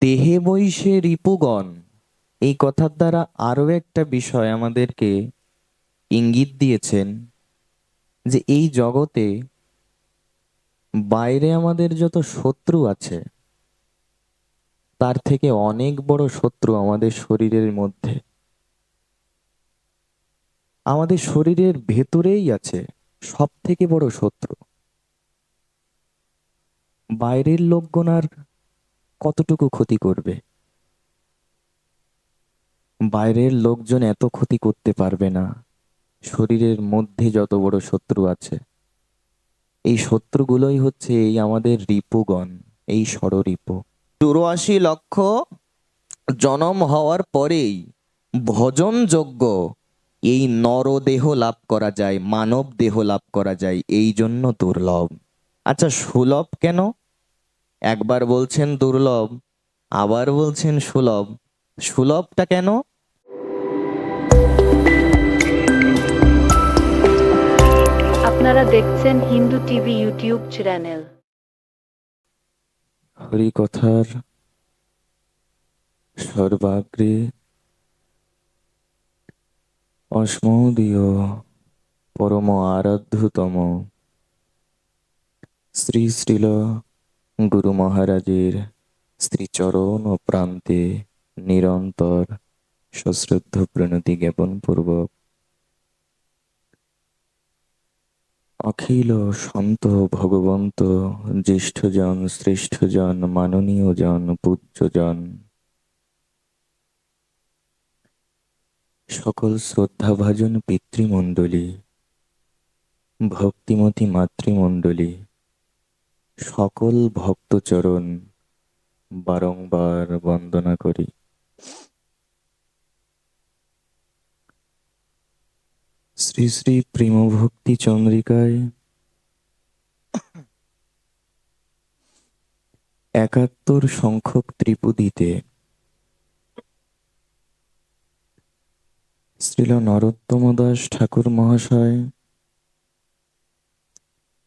দেহে বৈশে রিপুগণ, এই কথার দ্বারা আরো একটা বিষয় আমাদেরকে ইঙ্গিত দিয়েছেন যে এই জগতে বাইরে আমাদের যত শত্রু আছে তার থেকে অনেক বড় শত্রু আমাদের শরীরের মধ্যে, আমাদের শরীরের ভেতরেই আছে সব থেকে বড় শত্রু। বাইরের লোকগণ আর কতটুকু ক্ষতি করবে? বাইরের লোকজন এত ক্ষতি করতে পারবে না। শরীরের মধ্যে যত বড় শত্রু আছে, এই শত্রুগুলোই হচ্ছে এই আমাদের রিপুগণ, এই ষড়রিপু। 84 লক্ষ জনম হওয়ার পরেই ভজনযোগ্য এই নরদেহ লাভ করা যায়, মানব দেহ লাভ করা যায়, এই জন্য দুর্লভ। আচ্ছা, সুলভ কেন? একবার বলছেন দুর্লভ, আবার বলছেন সুলভ। সুলভটা কেন? আপনারা দেখছেন হিন্দু টিভি ইউটিউব চ্যানেল। হরিকথার সর্বাগ্রে অস্মদীয় পরম আরাধ্যতম শ্রী শ্রীল গুরু মহারাজের শ্রীচরণ ও প্রান্তে নিরন্তর সশ্রদ্ধ প্রণতি জ্ঞাপন পূর্বক অখিল সন্ত ভগবন্ত জ্যেষ্ঠজন শ্রেষ্ঠজন মাননীয় জন পূজ্যজন সকল শ্রদ্ধাভাজন পিতৃমণ্ডলী, ভক্তিমতী মাতৃমণ্ডলী, সকল ভক্তচরণ বারংবার বন্দনা করি। শ্রী শ্রী প্রেমভক্তি চন্দ্রিকায় 71 সংখ্যক ত্রিপুদীতে শ্রীল নরোত্তম দাস ঠাকুর মহাশয়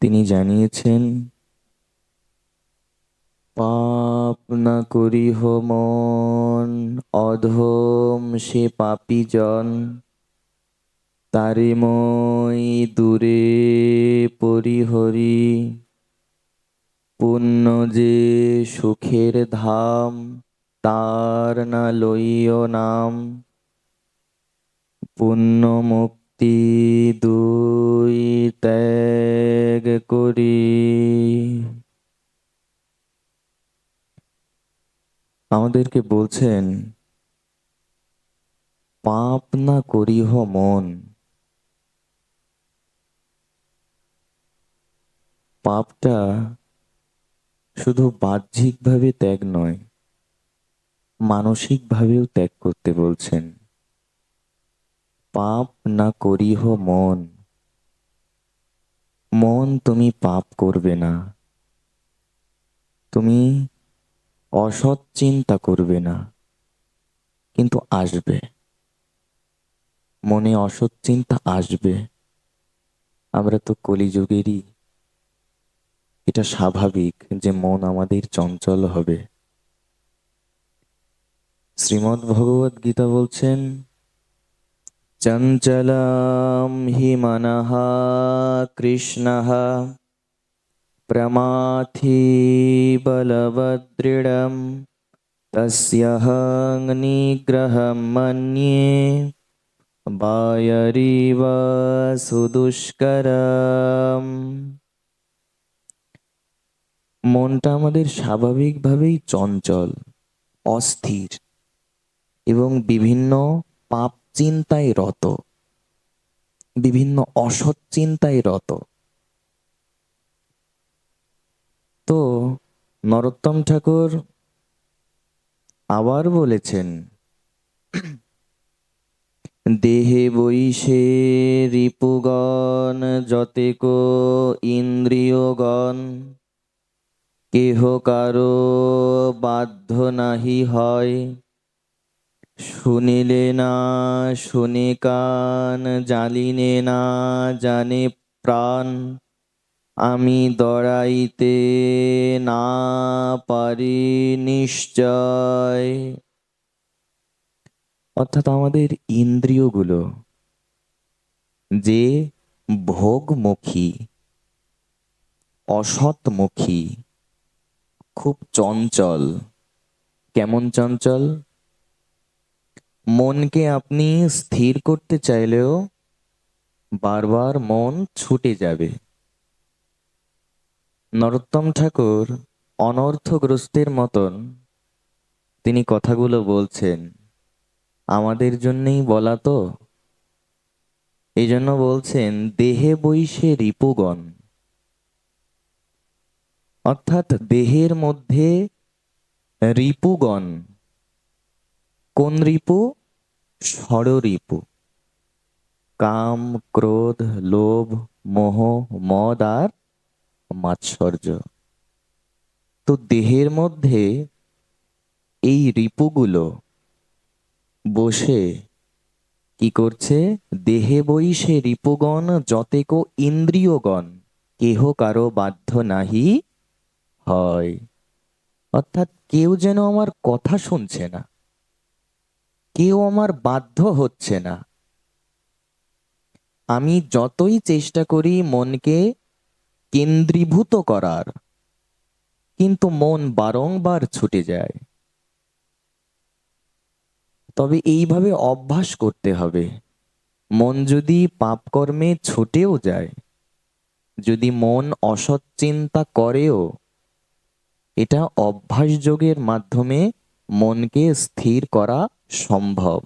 তিনি জানিয়েছেন, পাপ না করিহ মন, অধম সে পাপী জন, তারে মই দূরে পরিহরি, পুণ্য যে সুখের ধাম, তার না লইও নাম, পুণ্য মুক্তি দুই ত্যাগ করি। আমাদেরকে বলছেন, পাপ না করিহ মন। পাপটা শুধু বাহ্যিকভাবে ত্যাগ নয়, মানসিকভাবেও ত্যাগ করতে বলছেন। পাপ না করিহ মন, মন তুমি পাপ করবে না, তুমি অসৎ চিন্তা করবে না, কিন্তু আসবে, মনে অসৎ চিন্তা আসবে। আমরা তো কলিযুগেরই, এটা স্বাভাবিক যে মন আমাদের চঞ্চল হবে। শ্রীমদ্ ভগবদ গীতা বলছেন, চঞ্চলম হি মনঃ কৃষ্ণঃ প্রমাথি বলবদৃঢ়ম তস্যহং নিগ্রহম মন্যে বায়রিব সুদুষ্করম। মনটা আমাদের স্বাভাবিকভাবেই চঞ্চল, অস্থির এবং বিভিন্ন পাপ চিন্তায় রত, বিভিন্ন অসৎ চিন্তায় রত। তো নরোত্তম ঠাকুর আবার বলেছেন, দেহে বৈশে রিপুগণ যতেক ইন্দ্রিয়গণ, কেহ কারো বাধ্য নাহি হয়, শুনিলে না শুনে কান, জানিলে না জানে প্রাণ, আমি দড়াইতে না পারি নিশ্চয়। অর্থাৎ আমাদের ইন্দ্রিয়গুলো যে ভোগমুখী, অসৎমুখী, খুব চঞ্চল। কেমন চঞ্চল? মনকে আপনি স্থির করতে চাইলেও বারবার মন ছুটে যাবে। নরোত্তম ঠাকুর অনর্থগ্রস্তের মতন তিনি কথাগুলো বলছেন, আমাদের জন্যই বলা তো। এই জন্য বলছেন, দেহে বৈশে রিপুগণ। অর্থাৎ দেহের মধ্যে রিপুগণ। কোন রিপু? ষড়রিপু। কাম, ক্রোধ, লোভ, মোহ, মদ আর মাৎসর্য। তো দেহের মধ্যে এই রিপুগুলো বসে কি করছে? দেহে বৈশে রিপুগণ যতেক ইন্দ্রিয়গণ কেহ কারো বাধ্য নাহি হয়। অর্থাৎ কেউ যেন আমার কথা শুনছে না, কেউ আমার বাধ্য হচ্ছে না। আমি যতই চেষ্টা করি মনকে কেন্দ্রীভূত করার, কিন্তু মন বারংবার ছুটে যায়। তবে এইভাবে অভ্যাস করতে হবে। মন যদি পাপকর্মে ছুটেও যায়, যদি মন অসৎ চিন্তা করেও, এটা অভ্যাস যোগের মাধ্যমে মনকে স্থির করা সম্ভব।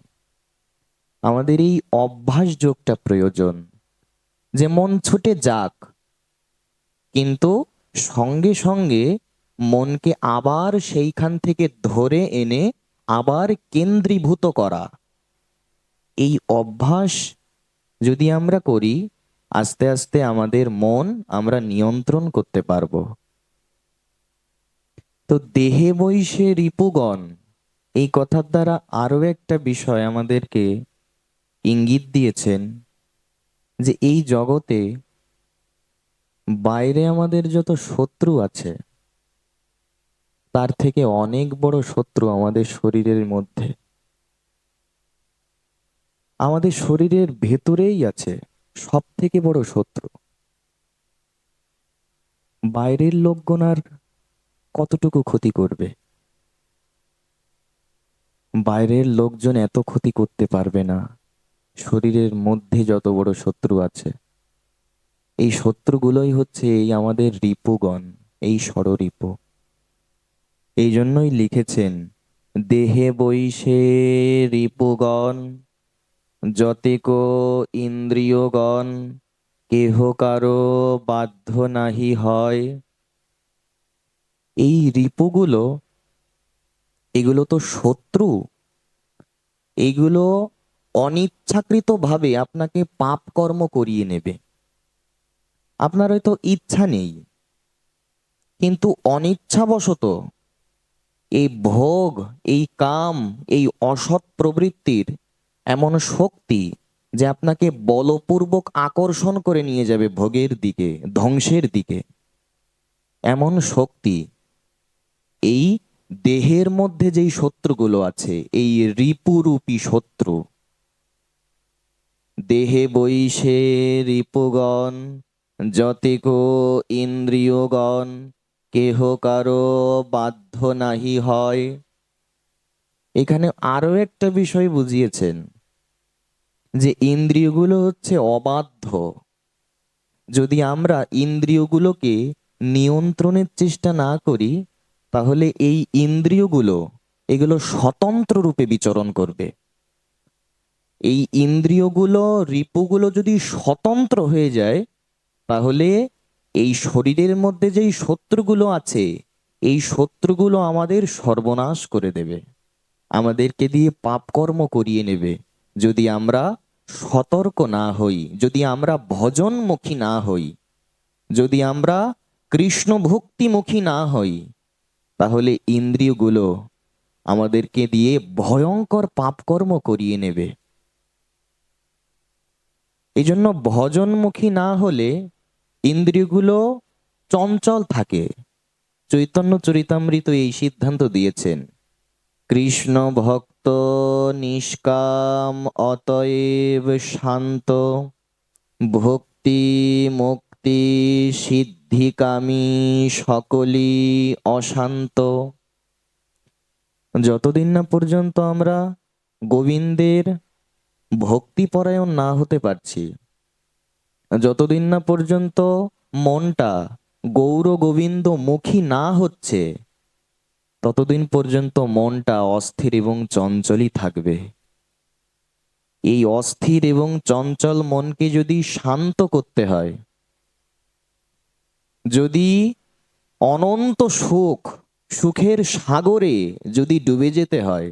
আমাদের এই অভ্যাস যোগটা প্রয়োজন, যে মন ছুটে যাক, কিন্তু সঙ্গে সঙ্গে মনকে আবার সেইখান থেকে ধরে এনে আবার কেন্দ্রীভূত করা। এই অভ্যাস যদি আমরা করি, আস্তে আস্তে আমাদের মন আমরা নিয়ন্ত্রণ করতে পারবো। তো দেহে বৈশে রিপুগণ, এই কথার দ্বারা আরো একটা বিষয় আমাদেরকে ইঙ্গিত দিয়েছেন, যে এই জগতে বাইরে আমাদের যত শত্রু আছে, তার থেকে অনেক বড় শত্রু আমাদের শরীরের মধ্যে, আমাদের শরীরের ভেতরেই আছে সব থেকে বড় শত্রু। বাইরের লোকগণ আর কতটুকু ক্ষতি করবে? বাইরের লোকজন এত ক্ষতি করতে পারবে না। শরীরের মধ্যে যত বড় শত্রু আছে, এই শত্রুগুলোই হচ্ছে এই আমাদের রিপুগণ, এই ষড়রিপু। এই জন্যই লিখেছেন, দেহে বৈশে রিপুগণ যতেক ইন্দ্রিয়গণ কেহ কারো বাধ্য নাহি হয়। এই রিপুগুলো, এগুলো তো শত্রু। এইগুলো অনিচ্ছাকৃত ভাবে আপনাকে পাপ কর্ম করিয়ে নেবে। আপনার হয়তো ইচ্ছা নেই, কিন্তু অনিচ্ছাবশত এই ভোগ, এই কাম, এই অসৎ প্রবৃত্তির এমন শক্তি, যে আপনাকে বলপূর্বক আকর্ষণ করে নিয়ে যাবে ভোগের দিকে, ধ্বংসের দিকে। এমন শক্তি এই দেহের মধ্যে যেই শত্রুগুলো আছে, এই রিপুরূপী শত্রু। দেহে বৈশে রিপুগণ যতেক ইন্দ্রিয়গণ কেহ কারো বাধ্য নাহি হয়। এখানে আরো একটা বিষয় বুঝিয়েছেন, যে ইন্দ্রিয়গুলো হচ্ছে অবাধ্য। যদি আমরা ইন্দ্রিয়গুলোকে নিয়ন্ত্রণের চেষ্টা না করি, তাহলে এই ইন্দ্রিয়গুলো, এগুলো স্বতন্ত্র রূপে বিচরণ করবে। এই ইন্দ্রিয়গুলো, রিপুগুলো যদি স্বতন্ত্র হয়ে যায়, তাহলে এই শরীরের মধ্যে যেই শত্রুগুলো আছে, এই শত্রুগুলো আমাদের সর্বনাশ করে দেবে, আমাদেরকে দিয়ে পাপকর্ম করিয়ে নেবে। যদি আমরা সতর্ক না হই, যদি আমরা ভজনমুখী না হই, যদি আমরা কৃষ্ণ ভক্তিমুখী না হই, তাহলে ইন্দ্রিয়গুলো আমাদেরকে দিয়ে ভয়ঙ্কর পাপকর্ম করিয়ে নেবে। এই জন্য ভজনমুখী না হলে ইন্দ্রিয়গুলো চঞ্চল থাকে। চৈতন্য চরিতামৃত এই সিদ্ধান্ত দিয়েছেন, কৃষ্ণ ভক্ত নিষ্কাম অতএব শান্ত, ভক্তি মুক্তি সিদ্ধিকামী সকলই অশান্ত। যতদিন না পর্যন্ত আমরা গোবিন্দের ভক্তিপরায়ণ না হতে পারছি, যতদিন না পর্যন্ত মনটা গৌর গোবিন্দ মুখী না হচ্ছে, ততদিন পর্যন্ত মনটা অস্থির এবং চঞ্চলই থাকবে। এই অস্থির এবং চঞ্চল মনকে যদি শান্ত করতে হয়, যদি অনন্ত সুখের সাগরে যদি ডুবে যেতে হয়,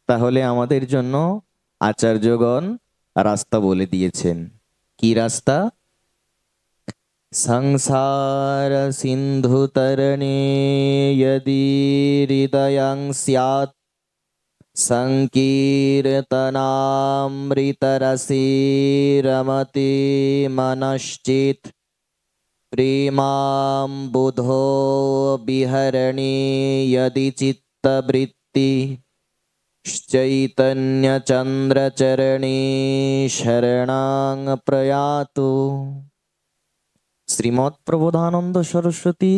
তাহলে আমাদের জন্য আচার্যগণ রাস্তা বলে দিয়েছেন। কি রাস্তা? সংসার সিন্ধু তরণে यदि হৃদয়ং স্যাৎ সংকীর্তনামৃতরসে রমতে মনশ্চেৎ, প্রেমাম্বুধো বিহরণে यदि চিত্তবৃত্তি, চৈতন্যচন্দ্রচরণে শরণাং প্রয়াতু। শ্রীমৎ প্রবোধানন্দ সরস্বতী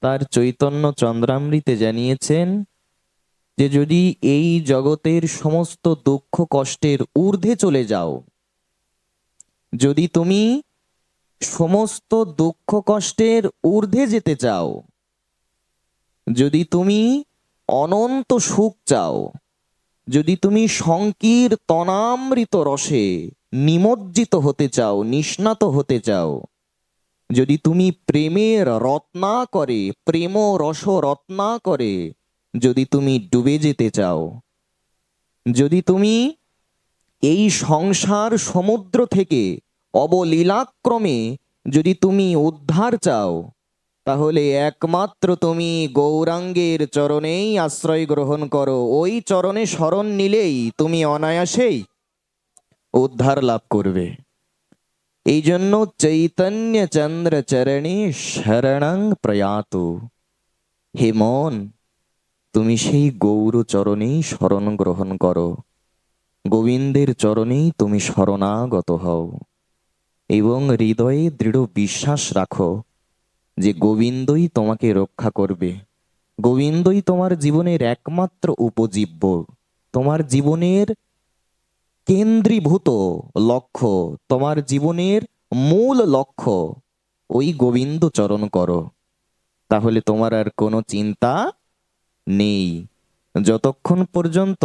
তার চৈতন্য চন্দ্রামৃতে জানিয়েছেন যে যদি এই জগতের সমস্ত দুঃখ কষ্টের ঊর্ধ্বে চলে যাও, যদি তুমি সমস্ত দুঃখ কষ্টের ঊর্ধ্বে যেতে চাও, যদি তুমি অনন্ত সুখ চাও, যদি তুমি সংকীর্তনামৃত রসে নিমজ্জিত হতে চাও, নিষ্ণাত হতে চাও, যদি তুমি প্রেমের রত্নাকরে, প্রেম রস রত্নাকরে যদি তুমি ডুবে যেতে চাও, যদি তুমি এই সংসার সমুদ্র থেকে অবলীলাক্রমে যদি তুমি উদ্ধার চাও, তাহলে একমাত্র তুমি গৌরাঙ্গের চরণেই আশ্রয় গ্রহণ করো। ওই চরণে শরণ নিলেই তুমি অনায়াসেই উদ্ধার লাভ করবে। এই জন্য চৈতন্য চন্দ্র চরণে শরণং প্রয়াতু। হে মন, তুমি সেই গৌর চরণেই শরণ গ্রহণ করো, গোবিন্দের চরণেই তুমি শরণাগত হও এবং হৃদয়ে দৃঢ় বিশ্বাস রাখো যে গোবিন্দই তোমাকে রক্ষা করবে, গোবিন্দই তোমার জীবনের একমাত্র উপজীব্য, তোমার জীবনের কেন্দ্রীভূত লক্ষ্য, তোমার জীবনের মূল লক্ষ্য ওই গোবিন্দ চরণ করো। তাহলে তোমার আর কোনো চিন্তা নেই। যতক্ষণ পর্যন্ত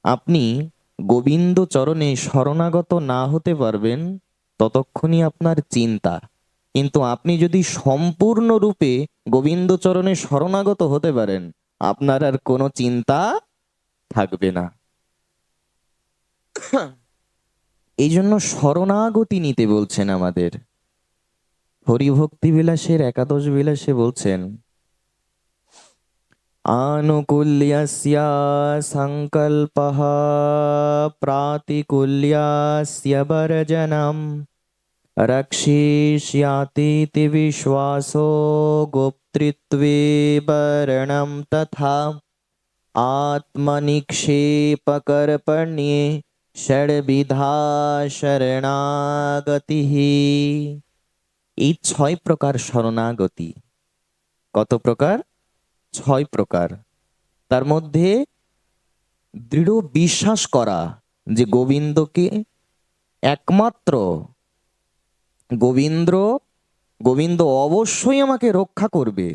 আপনি গোবিন্দ চরণে শরণাগত না হতে পারবেন, ততক্ষণই আপনার চিন্তা। কিন্তু আপনি যদি সম্পূর্ণরূপে গোবিন্দ চরণে শরণাগত হতে পারেন, আপনার আর কোনো চিন্তা থাকবে না। এই জন্য শরণাগতি নিতে বলছেন আমাদের। হরিভক্তি বিলাসের একাদশ বিলাসে বলছেন, আনুকূল্যস্য সংকল্পঃ প্রাতিকূল্যস্য বর্জনম, রক্ষিষ্যাতীতি বিশ্বাসো গোপ্তৃত্বে বর্ণম তথা, আত্মনিক্ষেপকর্পণ্যে ষড়বিধা শরণাগতি। এই 6 প্রকার শরণাগতি। কত প্রকার? 6 প্রকার। তার মধ্যে দৃঢ় বিশ্বাস করা যে গোবিন্দকে একমাত্র গোবিন্দ অবশ্যই আমাকে রক্ষা করবে,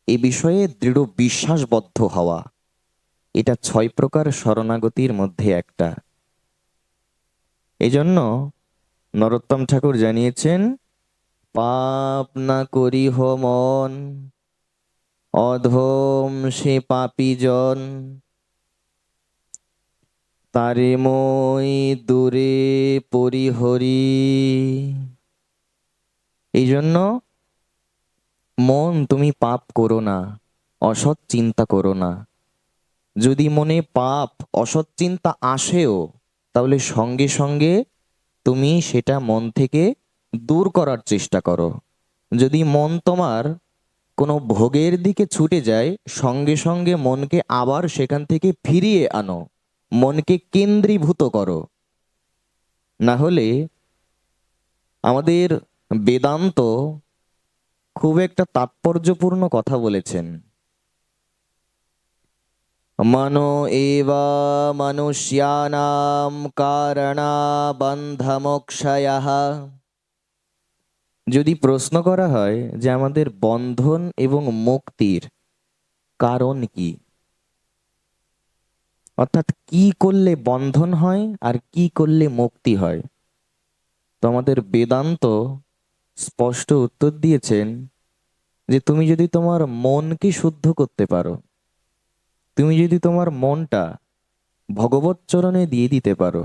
এ বিষয়ে দৃঢ় বিশ্বাসবদ্ধ হওয়া, এটা 6 প্রকার শরণাগতির মধ্যে একটা। এই জন্য নরোত্তম ঠাকুর জানিয়েছেন, পাপ না করিহ মন, অধম সে পাপী জন, তারে মই দূরে পরিহরি। এই জন্য মন, তুমি পাপ করো না, অসৎ চিন্তা করো না। যদি মনে পাপ অসৎ চিন্তা আসেও, তাহলে সঙ্গে সঙ্গে তুমি সেটা মন থেকে দূর করার চেষ্টা করো। যদি মন তোমার কোনো ভোগের দিকে ছুটে যায়, সঙ্গে সঙ্গে মনকে আবার সেখান থেকে ফিরিয়ে আনো, মনকে কেন্দ্রীভূত করো। না হলে আমাদের বেদান্ত খুব একটা তাৎপর্যপূর্ণ কথা বলেছেন। মনো এবা মনুষ্যানাম কারণা বন্ধমোক্ষয়ঃ। যদি প্রশ্ন করা হয় যে আমাদের বন্ধন এবং মুক্তির কারণ কি, অর্থাৎ কি করলে বন্ধন হয় আর কি করলে মুক্তি হয়, তো আমাদের বেদান্ত স্পষ্ট উত্তর দিয়েছেন যে তুমি যদি তোমার মনকে শুদ্ধ করতে পারো, তুমি যদি তোমার মনটা ভগবত চরণে দিয়ে দিতে পারো,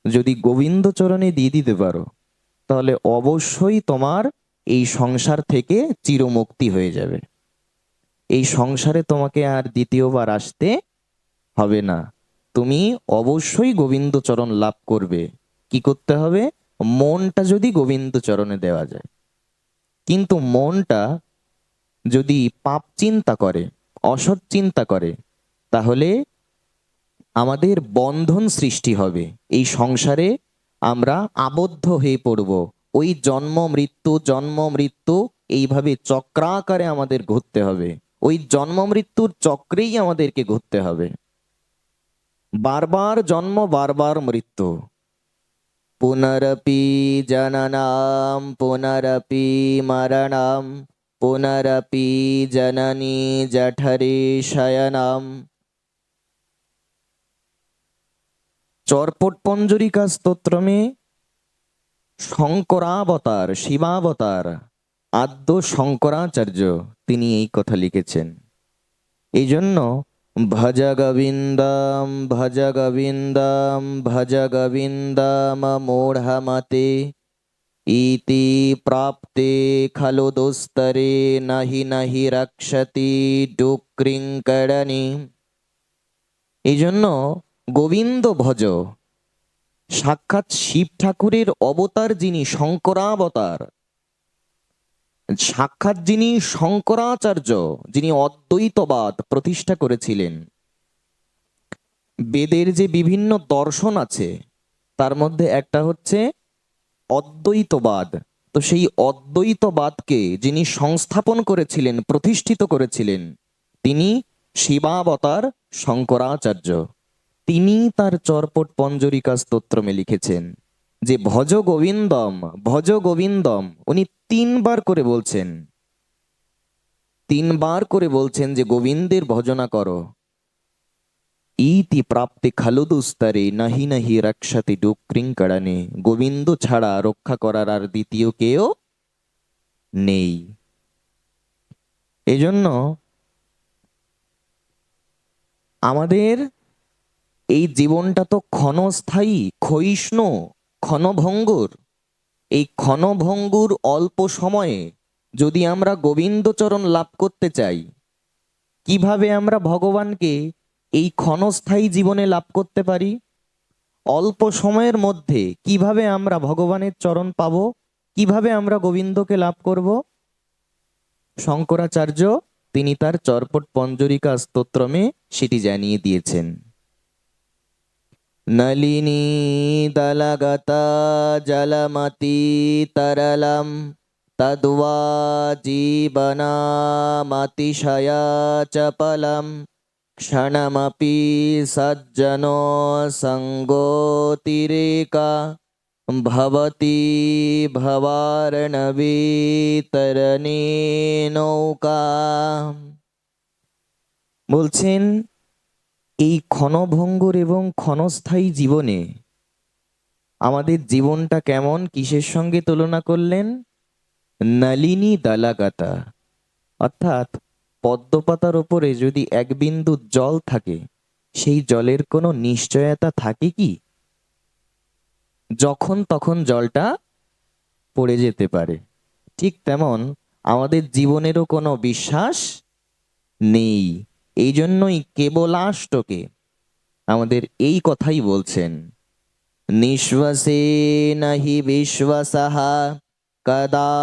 যদি গোবিন্দ চরণে দিয়ে দিতে পারো, তাহলে অবশ্যই তোমার এই সংসার থেকে চিরমুক্তি হয়ে যাবে। এই সংসারে তোমাকে আর দ্বিতীয়বার আসতে হবে না। তুমি অবশ্যই গোবিন্দ চরণ লাভ করবে। কি করতে হবে? মনটা যদি গোবিন্দ চরণে দেওয়া যায়। কিন্তু মনটা যদি পাপ চিন্তা করে, অসৎ চিন্তা করে, তাহলে আমাদের বন্ধন সৃষ্টি হবে। এই সংসারে আমরা আবদ্ধ হয়ে পড়ব। ওই জন্ম মৃত্যু এইভাবে চক্রাকারে আমাদের ঘুরতে হবে। ওই জন্ম মৃত্যুর চক্রেই আমাদেরকে ঘুরতে হবে। বারবার জন্ম, বারবার মৃত্যু। পুনরপি জননাম পুনরপি মরণাম পুনরপি জননী জঠরে শয়নাম। চরপট পঞ্জরিকা স্তোত্রমে শঙ্করাবতার, শিবাবতার, আদ্য শঙ্করাচার্য তিনি এই কথা লিখেছেন। এই জন্য ভজ গোবিন্দম ভজ গোবিন্দম ভজ গোবিন্দম মূঢ়মতে ইতি প্রাপ্তে খলু দুস্তরে নাহি নাহি রক্ষতি ডুক্রিংকরণী। এই জন্য গোবিন্দ ভজ, সাক্ষাৎ শিব ঠাকুরের অবতার যিনি শঙ্করাবতার, সাক্ষাৎ যিনি শঙ্করাচার্য, যিনি অদ্বৈতবাদ প্রতিষ্ঠা করেছিলেন। বেদের যে বিভিন্ন দর্শন আছে তার মধ্যে একটা হচ্ছে অদ্বৈতবাদ। তো সেই অদ্বৈতবাদকে যিনি সংস্থাপন করেছিলেন, প্রতিষ্ঠিত করেছিলেন, তিনি শিবাবতার শঙ্করাচার্য। তিনি তার চরপট পঞ্জরিকা স্তোত্রমে লিখেছেন যে ভজ গোবিন্দম, ভজ গোবিন্দম। উনি তিনবার করে বলছেন, তিনবার করে বলছেন যে গোবিন্দের ভজনা করো। ইতি প্রাপ্তি খালুদুস্তরে নাহি নাহি রক্ষতি ডুক্রিংকরণে। গোবিন্দ ছাড়া রক্ষা করার আর দ্বিতীয় কেউ নেই। এজন্য আমাদের এই জীবনটা তো ক্ষণস্থায়ী, ক্ষয়িষ্ণু, ক্ষণভঙ্গুর। এই ক্ষণভঙ্গুর অল্প সময়ে যদি আমরা গোবিন্দচরণ লাভ করতে চাই, কিভাবে আমরা ভগবানকে এই ক্ষণস্থায়ী জীবনে লাভ করতে পারি? অল্প সময়ের মধ্যে কিভাবে আমরা ভগবানের চরণ পাবো, কিভাবে আমরা গোবিন্দকে লাভ করব? শঙ্করাচার্য তিনি তার চরপট পঞ্জরিকা স্তোত্রমে সেটি জানিয়ে দিয়েছেন। নলিনী দলগতা জলমতি তরলম তদ্বা জীবনামতিশয়া চপলম ক্ষণমপি সজ্জনো সঙ্গোতিরেকা ভবতি ভবার্ণবে তরণে নৌকা। বলছেন এই ক্ষণভঙ্গুর এবং ক্ষণস্থায়ী জীবনে আমাদের জীবনটা কেমন, কিসের সঙ্গে তুলনা করলেন? নলিনী দলাগাতা, অর্থাৎ পদ্মপাতার ওপরে যদি এক বিন্দু জল থাকে, সেই জলের কোনো নিশ্চয়তা থাকে কি? যখন তখন জলটা পড়ে যেতে পারে। ঠিক তেমন আমাদের জীবনেরও কোনো বিশ্বাস নেই। এই জন্যই কেবলাষ্টকে আমাদের এই কথাই বলছেন নিঃশ্বাসেন হি বিশ্বাসঃ কদা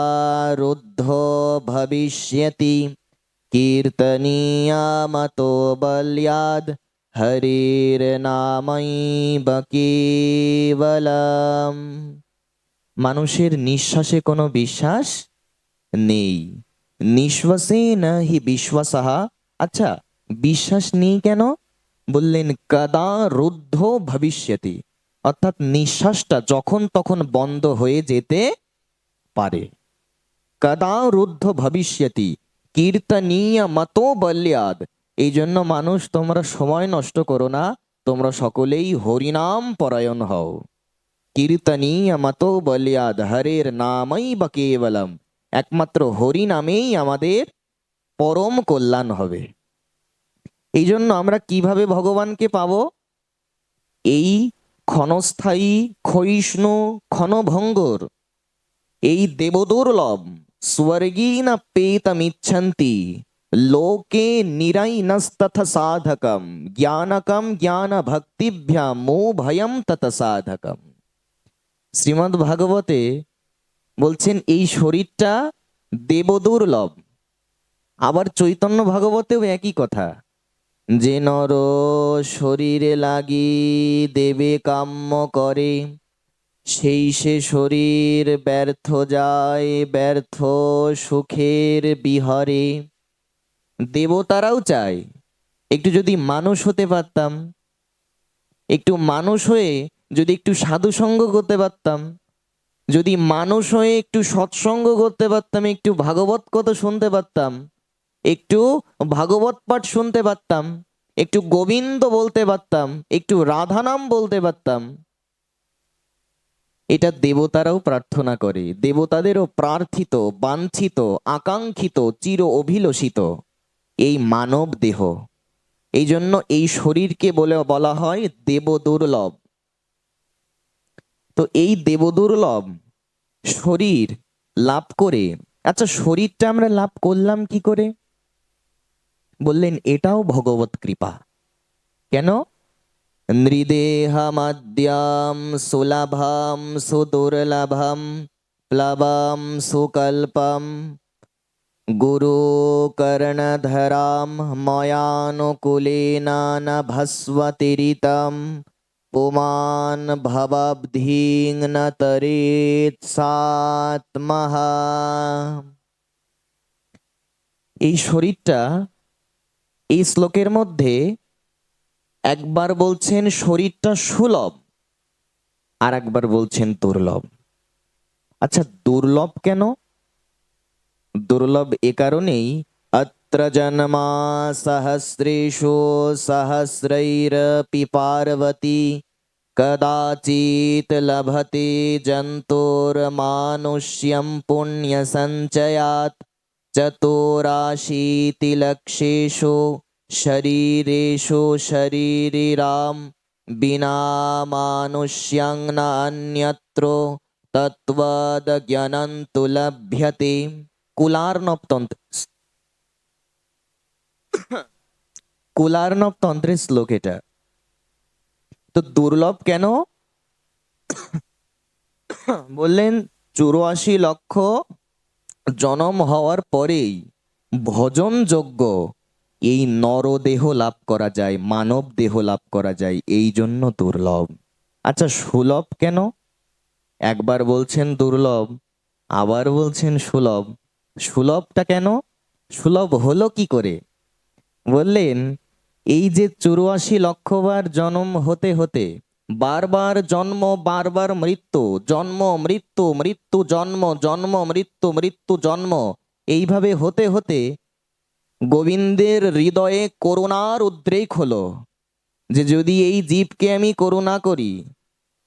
রুদ্ধো ভবিষ্যতি কীর্তনীয়ামতো বল্যাদ হরির নামৈব কেবলম। মানুষের নিঃশ্বাসে কোনো বিশ্বাস নেই। নিঃশ্বাসে না হি বিশ্বাসঃ। আচ্ছা, বিশ্বাস নেই কেন? বললেন কদা রুদ্ধ ভবিষ্যতি, অর্থাৎ নিঃশ্বাসটা যখন তখন বন্ধ হয়ে যেতে পারে। কদা রুদ্ধ ভবিষ্যতি কীর্তনীয় মতো বল্যাদ। এই জন্য মানুষ, তোমরা সময় নষ্ট করো না, তোমরা সকলেই হরিনাম পরায়ণ হও। কীর্তনীয় মতো বল্যাদ হরের নামৈব কেবলম। একমাত্র হরি নামেই আমাদের পরম কল্যাণ হবে। এই জন্য আমরা কিভাবে ভগবানকে পাবো? এই ক্ষণস্থায়ী ক্ষয়িষ্ণু ক্ষণভঙ্গর এই দেবদুর্লভ স্বর্গীন পেতমিচ্ছন্তি লোকে নিরাইনস্তথ সাধকম জ্ঞানকম জ্ঞান ভক্তিভ্যাম মো ভয়ম তত সাধকম। শ্রীমদ্ ভাগবতে বলছেন এই শরীরটা দেবদুর্লভ। আবার চৈতন্য ভাগবতেও একই কথা, যে নর শরীরে লাগি দেবে কাম্য করে, সেই সে শরীর ব্যর্থ যায় ব্যর্থ সুখের বিহরে। দেবতারাও চায় একটু যদি মানুষ হতে পারতাম, একটু মানুষ হয়ে যদি একটু সাধু সঙ্গ করতে পারতাম, যদি মানুষ হয়ে একটু সৎসঙ্গ করতে পারতাম, একটু ভাগবত কথা শুনতে পারতাম, একটু ভাগবত পাঠ শুনতে পারতাম, একটু গোবিন্দ বলতে পারতাম, একটু রাধা নাম বলতে পারতাম। এটা দেবতারাও প্রার্থনা করে, দেবতাদেরও প্রার্থিত, বাঞ্ছিত, আকাঙ্ক্ষিত, চির অভিলষিত এই মানব দেহ। এই জন্য এই শরীরকে বলা হয় দেবদুর্লভ। তো এই দেবদুর্লভ শরীর লাভ করে, আচ্ছা শরীরটা আমরা লাভ করলাম কি করে? বললেন এটাও ভগবত কৃপা। কেন? নৃদেহমদ্যাম সুলভম সুদুর্লভম প্লবম সুকল্পম গুরু কর্ণধরাম ময়ানুকূলেন নভস্বতিরিতম পুমান ভবাব্ধিং ন তরেৎ সাত্মহ। এই শরীরটা এই শ্লোকের মধ্যে একবার বলছেন শরীরটা সুলভ, আর একবার বলছেন দুর্লভ। আচ্ছা দুর্লভ কেন? দুর্লভ এ কারণেই, অত্র জন্মা সহস্রেষু সহস্রৈরপি পার্বতী কদাচিৎ লভতে জন্তুর্মানুষ্যম পুণ্য সঞ্চয়াৎ চতুরাশীতিলক্ষেষু শরীরেষু শরীরিরাম বিনা মানুষ্যং ন অন্যত্র তত্ত্বজ্ঞানন্তু লভ্যতে। কুলার্ণব তন্ত্রের শ্লোক এটা। তো দুর্লভ কেন? বললেন 84 লক্ষ জনম হওয়ার পরেই ভজনযোগ্য এই নরদেহ লাভ করা যায়, মানব দেহ লাভ করা যায়, এই জন্য দুর্লভ। আচ্ছা সুলভ কেন? একবার বলছেন দুর্লভ, আবার বলছেন সুলভ। সুলভটা কেন? সুলভ হলো কি করে? বললেন এই যে 84 লক্ষবার জন্ম হতে হতে, বারবার জন্ম বারবার মৃত্যু, জন্ম মৃত্যু মৃত্যু জন্ম, জন্ম মৃত্যু মৃত্যু জন্ম, এইভাবে হতে হতে গোবিন্দের হৃদয়ে করুণার উদ্রেক হলো, যে যদি এই জীবকে আমি করুণা করি,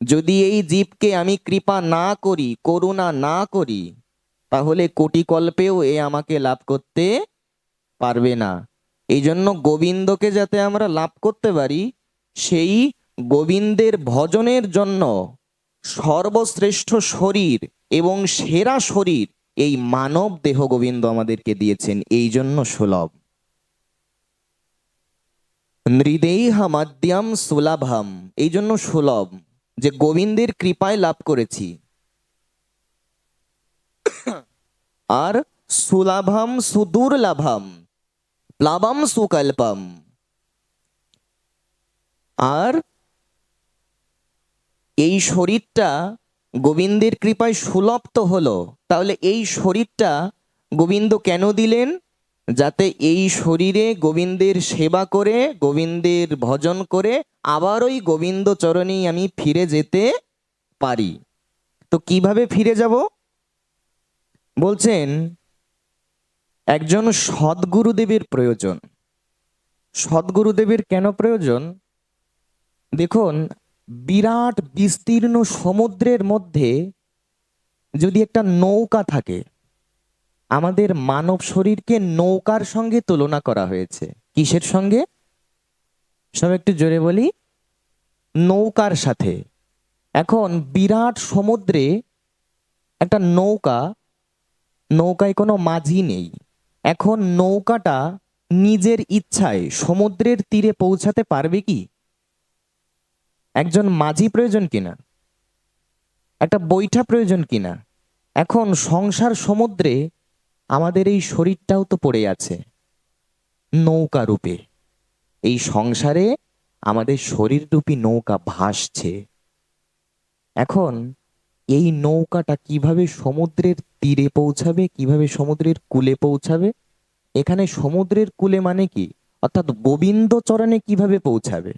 যদি এই জীবকে আমি কৃপা না করি, করুণা না করি, তাহলে কোটি কল্পেও এ আমাকে লাভ করতে পারবে না। এই জন্য গোবিন্দকে যাতে আমরা লাভ করতে পারি, সেই গোবিন্দের ভজনের জন্য সর্বশ্রেষ্ঠ শরীর এবং সেরা শরীর এই মানব দেহ গোবিন্দ আমাদেরকে দিয়েছেন, এই জন্য সুলভ। নৃদেহ মধ্যম সুলভম, এই জন্য সুলভ। যে গোবিন্দের কৃপায় লাভ করেছি। আর সুলাভম সুদুর্লভম প্লাবম সুকল্পম, আর এই শরীরটা গোবিন্দের কৃপায় সুলভ তো হলো, তাহলে এই শরীরটা গোবিন্দ কেন দিলেন? যাতে এই শরীরে গোবিন্দের সেবা করে, গোবিন্দের ভজন করে আবার ওই গোবিন্দ চরণেই আমি ফিরে যেতে পারি। তো কিভাবে ফিরে যাব? বলছেন একজন সদ্গুরুদেবের প্রয়োজন। সদ্গুরুদেবের কেন প্রয়োজন? দেখুন, বিরাট বিস্তীর্ণ সমুদ্রের মধ্যে যদি একটা নৌকা থাকে, আমাদের মানব শরীরকে নৌকার সঙ্গে তুলনা করা হয়েছে। কিসের সঙ্গে? সব একটু জোরে বলি, নৌকার সাথে। এখন বিরাট সমুদ্রে একটা নৌকা, নৌকায় কোনো মাঝি নেই। এখন নৌকাটা নিজের ইচ্ছায় সমুদ্রের তীরে পৌঁছাতে পারবে কি? একজন মাঝি প্রয়োজন কিনা? একটা বৈঠা প্রয়োজন কিনা? এখন সংসার সমুদ্রে আমাদের এই শরীরটাও তো পড়ে আছে নৌকা রূপে। এই সংসারে আমাদের শরীররূপী নৌকা ভাসছে। এখন এই নৌকাটা কিভাবে সমুদ্রের তীরে পৌঁছাবে, কিভাবে সমুদ্রের কূলে পৌঁছাবে? এখানে সমুদ্রের কূলে মানে কি, অর্থাৎ গোবিন্দ চরণে কিভাবে পৌঁছাবে?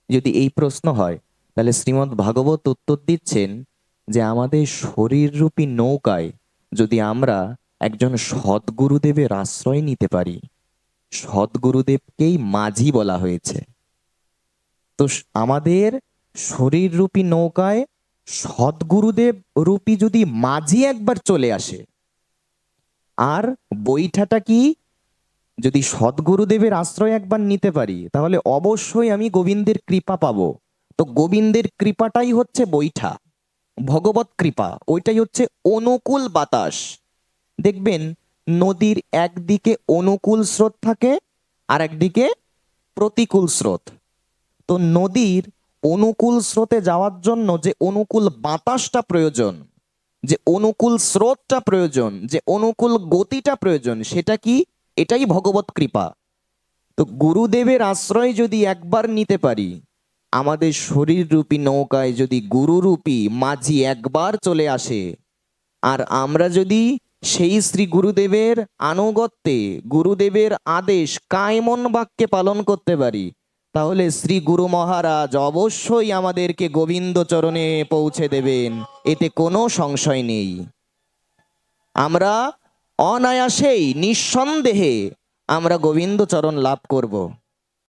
যদি এই প্রশ্ন হয়, তাহলে শ্রীমদ্ ভাগবত উত্তর দিচ্ছেন যে আমাদের শরীররূপী নৌকায় যদি আমরা একজন সদ্গুরুদেবের আশ্রয় নিতে পারি, সদ্গুরুদেবকেই মাঝি বলা হয়েছে। তো আমাদের শরীররূপী নৌকায় সদ্গুরুদেব রূপী যদি মাঝি একবার চলে আসে, আর বৈঠাটা কি, যদি সদ্গুরুদেবের আশ্রয় একবার নিতে পারি তাহলে অবশ্যই আমি গোবিন্দের কৃপা পাবো। তো গোবিন্দের কৃপাটাই হচ্ছে বৈঠা, ভগবত কৃপা, ওইটাই হচ্ছে অনুকূল বাতাস। দেখবেন নদীর একদিকে অনুকূল স্রোত থাকে আর একদিকে প্রতিকূল স্রোত। তো নদীর অনুকূল স্রোতে যাওয়ার জন্য যে অনুকূল বাতাসটা প্রয়োজন, যে অনুকূল স্রোতটা প্রয়োজন, যে অনুকূল গতিটা প্রয়োজন, সেটা কি? এটাই ভগবত কৃপা। তো গুরুদেবের আশ্রয় যদি একবার নিতে পারি, আমাদের শরীররূপী নৌকায় যদি গুরুরূপী মাঝি একবার চলে আসে, আর আমরা যদি সেই শ্রী গুরুদেবের আনুগত্যে, গুরুদেবের আদেশ কায়মন বাক্যে পালন করতে পারি, তাহলে শ্রী গুরু মহারাজ অবশ্যই আমাদেরকে গোবিন্দ চরণে পৌঁছে দেবেন, এতে কোনো সংশয় নেই। আমরা অনায়াসেই নিঃসন্দেহে আমরা গোবিন্দ চরণ লাভ করব।